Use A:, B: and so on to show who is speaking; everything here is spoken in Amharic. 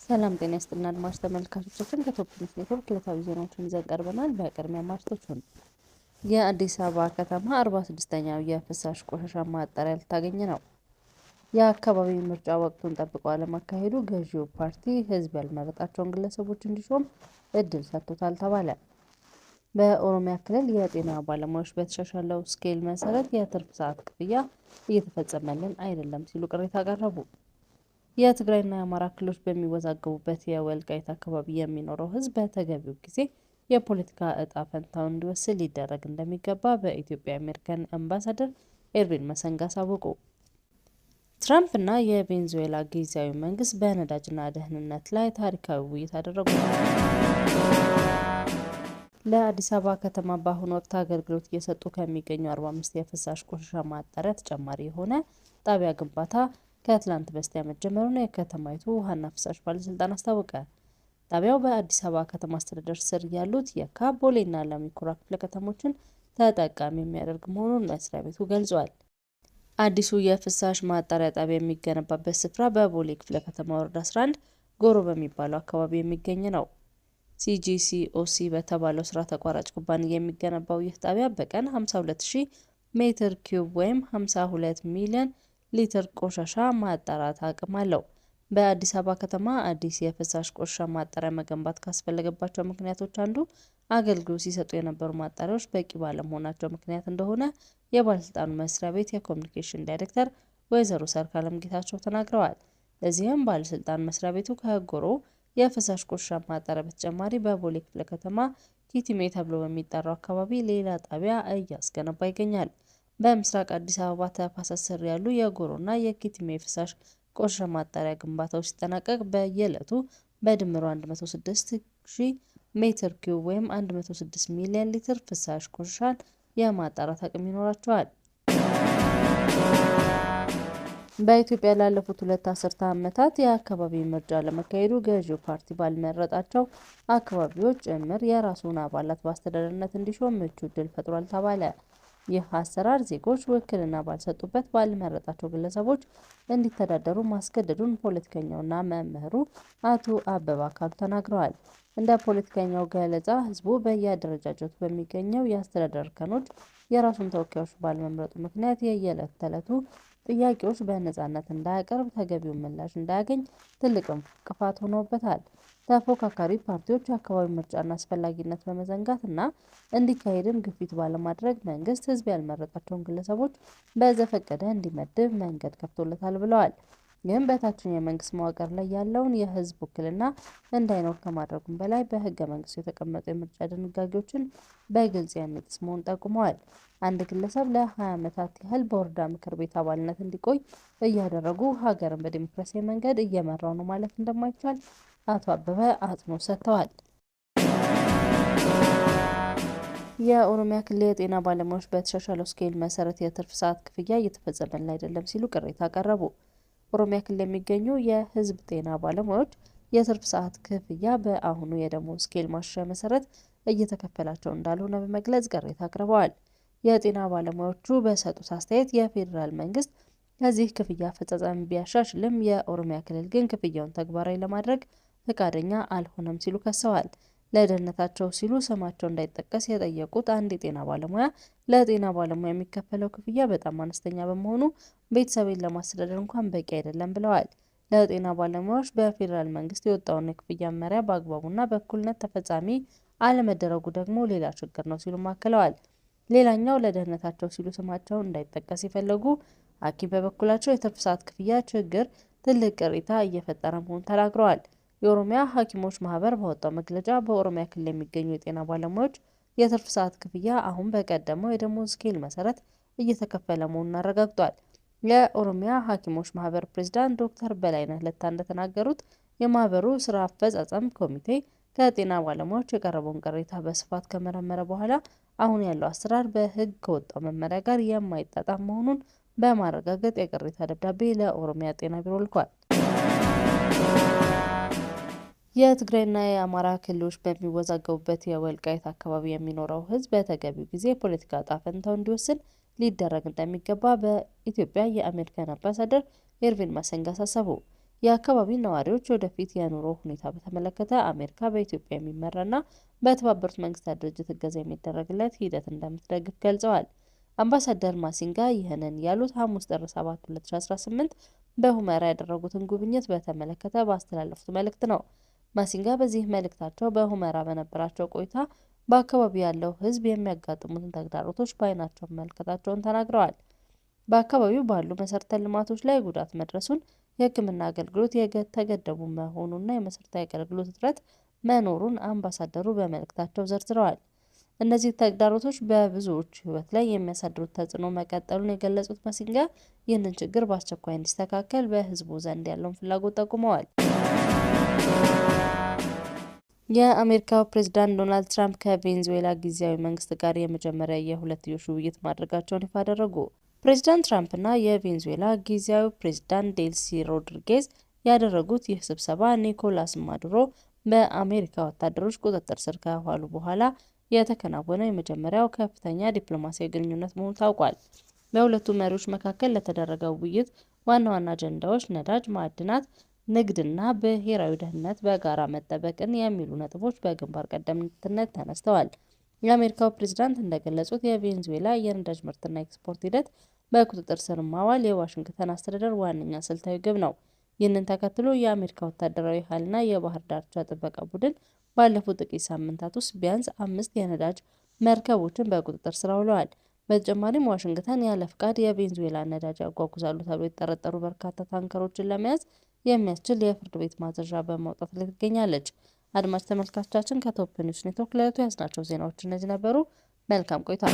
A: ሰላም ጤና ይስጥልና አድማጭ ተመልካቾቻችን ከቶፕ ኒውስ ኔትወርክ ዕለታዊ ዜናዎችን ይዘን ቀርበናል። በቅድሚያ ማርቶቹን የአዲስ አበባ ከተማ 46ኛው የፍሳሽ ቆሻሻ ማጣሪያ ልታገኝ ነው። የአካባቢ ምርጫ ወቅቱን ጠብቆ አለማካሄዱ ገዢው ፓርቲ ህዝብ ያልመረጣቸውን ግለሰቦች እንዲሾም እድል ሰጥቶታል ተባለ። በኦሮሚያ ክልል የጤና ባለሙያዎች በተሻሻለው ስኬል መሰረት የትርፍ ሰዓት ክፍያ እየተፈጸመልን አይደለም ሲሉ ቅሬታ አቀረቡ። የትግራይና የአማራ ክልሎች በሚወዛገቡበት የወልቃይት አካባቢ የሚኖረው ህዝብ በተገቢው ጊዜ የፖለቲካ እጣ ፈንታውን እንዲወስን ሊደረግ እንደሚገባ በኢትዮጵያ የአሜሪካን አምባሳደር ኤርቪን መሰንጋ አሳወቁ። ትራምፕ እና የቬኔዙዌላ ጊዜያዊ መንግስት በነዳጅና ደህንነት ላይ ታሪካዊ ውይይት አደረጉ። ለአዲስ አበባ ከተማ በአሁኑ ወቅት አገልግሎት እየሰጡ ከሚገኙ 45 የፍሳሽ ቆሻሻ ማጣሪያ ተጨማሪ የሆነ ጣቢያ ግንባታ ከትላንት በስቲያ መጀመሩን የከተማይቱ ውሃና ፍሳሽ ባለስልጣን አስታወቀ። ጣቢያው በአዲስ አበባ ከተማ አስተዳደር ስር ያሉት የካ፣ ቦሌና ለሚ ኩራ ክፍለ ከተሞችን ተጠቃሚ የሚያደርግ መሆኑን መስሪያ ቤቱ ገልጿል። አዲሱ የፍሳሽ ማጣሪያ ጣቢያ የሚገነባበት ስፍራ በቦሌ ክፍለ ከተማ ወረዳ 11 ጎሮ በሚባለው አካባቢ የሚገኝ ነው። ሲጂሲኦሲ በተባለው ስራ ተቋራጭ ኩባንያ የሚገነባው ይህ ጣቢያ በቀን 52,000 ሜትር ኪዩብ ወይም 52 ሚሊዮን ሊትር ቆሻሻ ማጣራት አቅም አለው። በአዲስ አበባ ከተማ አዲስ የፍሳሽ ቆሻሻ ማጣሪያ መገንባት ካስፈለገባቸው ምክንያቶች አንዱ አገልግሎት ሲሰጡ የነበሩ ማጣሪያዎች በቂ ባለመሆናቸው ምክንያት እንደሆነ የባለስልጣኑ መስሪያ ቤት የኮሚኒኬሽን ዳይሬክተር ወይዘሮ ሰርካለም ጌታቸው ተናግረዋል። ለዚህም ባለስልጣን መስሪያ ቤቱ ከጎሮ የፍሳሽ ቆሻሻ ማጣሪያ በተጨማሪ በቦሌ ክፍለ ከተማ ኪቲሜ ተብሎ በሚጠራው አካባቢ ሌላ ጣቢያ እያስገነባ ይገኛል። በምስራቅ አዲስ አበባ ተፋሰስ ስር ያሉ የጎሮና የኪቲሜ ፍሳሽ ቆሻሻ ማጣሪያ ግንባታዎች ሲጠናቀቅ በየዕለቱ በድምሩ 106,000 ሜትር ኪዩብ ወይም 106 ሚሊዮን ሊትር ፍሳሽ ቆሻሻን የማጣራት አቅም ይኖራቸዋል። በኢትዮጵያ ላለፉት 2 አስርተ ዓመታት የአካባቢ ምርጫ ለመካሄዱ ገዢው ፓርቲ ባልመረጣቸው አካባቢዎች ጭምር የራሱን አባላት በአስተዳደርነት እንዲሾም ምቹ ዕድል ፈጥሯል ተባለ። ይህ አሰራር ዜጎች ውክልና ባልሰጡበት ባልመረጣቸው ግለሰቦች እንዲተዳደሩ ማስገደዱን ፖለቲከኛውና መምህሩ አቶ አበባ አካሉ ተናግረዋል። እንደ ፖለቲከኛው ገለጻ ህዝቡ በየአደረጃጀቱ በሚገኘው የአስተዳደር እርከኖች የራሱን ተወካዮች ባለመምረጡ ምክንያት የየዕለት ተዕለቱ ጥያቄዎች በነፃነት እንዳያቀርብ፣ ተገቢውን ምላሽ እንዳያገኝ ትልቅ እንቅፋት ሆኖበታል። ተፎካካሪ ፓርቲዎች የአካባቢ ምርጫን አስፈላጊነት በመዘንጋት እና እንዲካሄድም ግፊት ባለማድረግ መንግስት ህዝብ ያልመረጣቸውን ግለሰቦች በዘፈቀደ እንዲመድብ መንገድ ከፍቶለታል ብለዋል። ይህም በታችኛው የመንግስት መዋቅር ላይ ያለውን የህዝብ ውክልና እንዳይኖር ከማድረጉም በላይ በህገ መንግስቱ የተቀመጡ የምርጫ ድንጋጌዎችን በግልጽ የሚጥስ መሆኑን ጠቁመዋል። አንድ ግለሰብ ለ20 ዓመታት ያህል በወረዳ ምክር ቤት አባልነት እንዲቆይ እያደረጉ ሀገርን በዲሞክራሲያዊ መንገድ እየመራው ነው ማለት እንደማይቻል አቶ አበበ አጽንኦት ሰጥተዋል። የኦሮሚያ ክልል የጤና ባለሙያዎች በተሻሻለው ስኬል መሰረት የትርፍ ሰዓት ክፍያ እየተፈጸመልን አይደለም ሲሉ ቅሬታ አቀረቡ። ኦሮሚያ ክልል የሚገኙ የህዝብ ጤና ባለሙያዎች የትርፍ ሰዓት ክፍያ በአሁኑ የደሞዝ ስኬል ማሻሻያ መሰረት እየተከፈላቸው እንዳልሆነ በመግለጽ ቅሬታ አቅርበዋል። የጤና ባለሙያዎቹ በሰጡት አስተያየት የፌዴራል መንግስት ከዚህ ክፍያ አፈጻጸም ቢያሻሽልም የኦሮሚያ ክልል ግን ክፍያውን ተግባራዊ ለማድረግ ፈቃደኛ አልሆነም ሲሉ ከሰዋል። ለደህንነታቸው ሲሉ ስማቸው እንዳይጠቀስ የጠየቁት አንድ የጤና ባለሙያ ለጤና ባለሙያ የሚከፈለው ክፍያ በጣም አነስተኛ በመሆኑ ቤተሰቤን ለማስተዳደር እንኳን በቂ አይደለም ብለዋል። ለጤና ባለሙያዎች በፌዴራል መንግስት የወጣውን የክፍያ መመሪያ በአግባቡና በእኩልነት ተፈጻሚ አለመደረጉ ደግሞ ሌላ ችግር ነው ሲሉ አክለዋል። ሌላኛው ለደህንነታቸው ሲሉ ስማቸው እንዳይጠቀስ የፈለጉ ሐኪም በበኩላቸው የትርፍ ሰዓት ክፍያ ችግር ትልቅ ቅሬታ እየፈጠረ መሆኑን ተናግረዋል። የኦሮሚያ ሐኪሞች ማህበር ባወጣው መግለጫ በኦሮሚያ ክልል የሚገኙ የጤና ባለሙያዎች የትርፍ ሰዓት ክፍያ አሁን በቀደመው የደሞዝ ስኬል መሰረት እየተከፈለ መሆኑን አረጋግጧል። የኦሮሚያ ሐኪሞች ማህበር ፕሬዝዳንት ዶክተር በላይነህ ለታ እንደተናገሩት የማህበሩ ስራ አፈጻጸም ኮሚቴ ከጤና ባለሙያዎች የቀረበውን ቅሬታ በስፋት ከመረመረ በኋላ አሁን ያለው አሰራር በህግ ከወጣው መመሪያ ጋር የማይጣጣም መሆኑን በማረጋገጥ የቅሬታ ደብዳቤ ለኦሮሚያ ጤና ቢሮ ልኳል። የትግራይና የአማራ ክልሎች በሚወዛገቡበት የወልቃይት አካባቢ የሚኖረው ህዝብ በተገቢው ጊዜ የፖለቲካ እጣ ፈንታው እንዲወስን ሊደረግ እንደሚገባ በኢትዮጵያ የአሜሪካን አምባሳደር ኤርቪን መሰንጋ አሳሰቡ። የአካባቢ ነዋሪዎች ወደፊት የኑሮ ሁኔታ በተመለከተ አሜሪካ በኢትዮጵያ የሚመራና በተባበሩት መንግስታት ድርጅት እገዛ የሚደረግለት ሂደት እንደምትደግፍ ገልጸዋል። አምባሳደር ማሲንጋ ይህንን ያሉት ሐሙስ ጥር 7 2018 በሁመራ ያደረጉትን ጉብኝት በተመለከተ ባስተላለፉት መልእክት ነው። ማሲንጋ በዚህ መልእክታቸው በሁመራ በነበራቸው ቆይታ በአካባቢው ያለው ሕዝብ የሚያጋጥሙትን ተግዳሮቶች በዓይናቸው መመልከታቸውን ተናግረዋል። በአካባቢው ባሉ መሰረተ ልማቶች ላይ ጉዳት መድረሱን፣ የሕክምና አገልግሎት የተገደቡ መሆኑና የመሰረታዊ አገልግሎት እጥረት መኖሩን አምባሳደሩ በመልእክታቸው ዘርዝረዋል። እነዚህ ተግዳሮቶች በብዙዎች ሕይወት ላይ የሚያሳድሩት ተጽዕኖ መቀጠሉን የገለጹት ማሲንጋ ይህንን ችግር በአስቸኳይ እንዲስተካከል በሕዝቡ ዘንድ ያለውን ፍላጎት ጠቁመዋል። የአሜሪካው ፕሬዝዳንት ዶናልድ ትራምፕ ከቬኔዙዌላ ጊዜያዊ መንግስት ጋር የመጀመሪያ የሁለትዮሽ ውይይት ማድረጋቸውን ይፋ አደረጉ። ፕሬዝዳንት ትራምፕና የቬኔዙዌላ ጊዜያዊ ፕሬዝዳንት ዴልሲ ሮድሪጌዝ ያደረጉት ይህ ስብሰባ ኒኮላስ ማዱሮ በአሜሪካ ወታደሮች ቁጥጥር ስር ከዋሉ በኋላ የተከናወነ የመጀመሪያው ከፍተኛ ዲፕሎማሲያዊ ግንኙነት መሆኑ ታውቋል። በሁለቱ መሪዎች መካከል ለተደረገው ውይይት ዋና ዋና አጀንዳዎች ነዳጅ፣ ማዕድናት፣ ንግድና ብሔራዊ ደህንነት በጋራ መጠበቅን የሚሉ ነጥቦች በግንባር ቀደምትነት ተነስተዋል። የአሜሪካው ፕሬዝዳንት እንደገለጹት የቬኔዙዌላ የነዳጅ ምርትና ኤክስፖርት ሂደት በቁጥጥር ስር ማዋል የዋሽንግተን አስተዳደር ዋነኛ ስልታዊ ግብ ነው። ይህንን ተከትሎ የአሜሪካ ወታደራዊ ኃይልና የባህር ዳርቻ ጥበቃ ቡድን ባለፉት ጥቂት ሳምንታት ውስጥ ቢያንስ 5 የነዳጅ መርከቦችን በቁጥጥር ስር አውለዋል። በተጨማሪም ዋሽንግተን ያለ ፍቃድ የቬኔዙዌላ ነዳጅ ያጓጉዛሉ ተብሎ የተጠረጠሩ በርካታ ታንከሮችን ለመያዝ የሚያስችል የፍርድ ቤት ማዘዣ በማውጣት ላይ ትገኛለች። አድማጭ ተመልካቾቻችን ከቶፕ ኒውስ ኔትወርክ ለዕለቱ ያዝናቸው ዜናዎች እነዚህ ነበሩ። መልካም ቆይታ።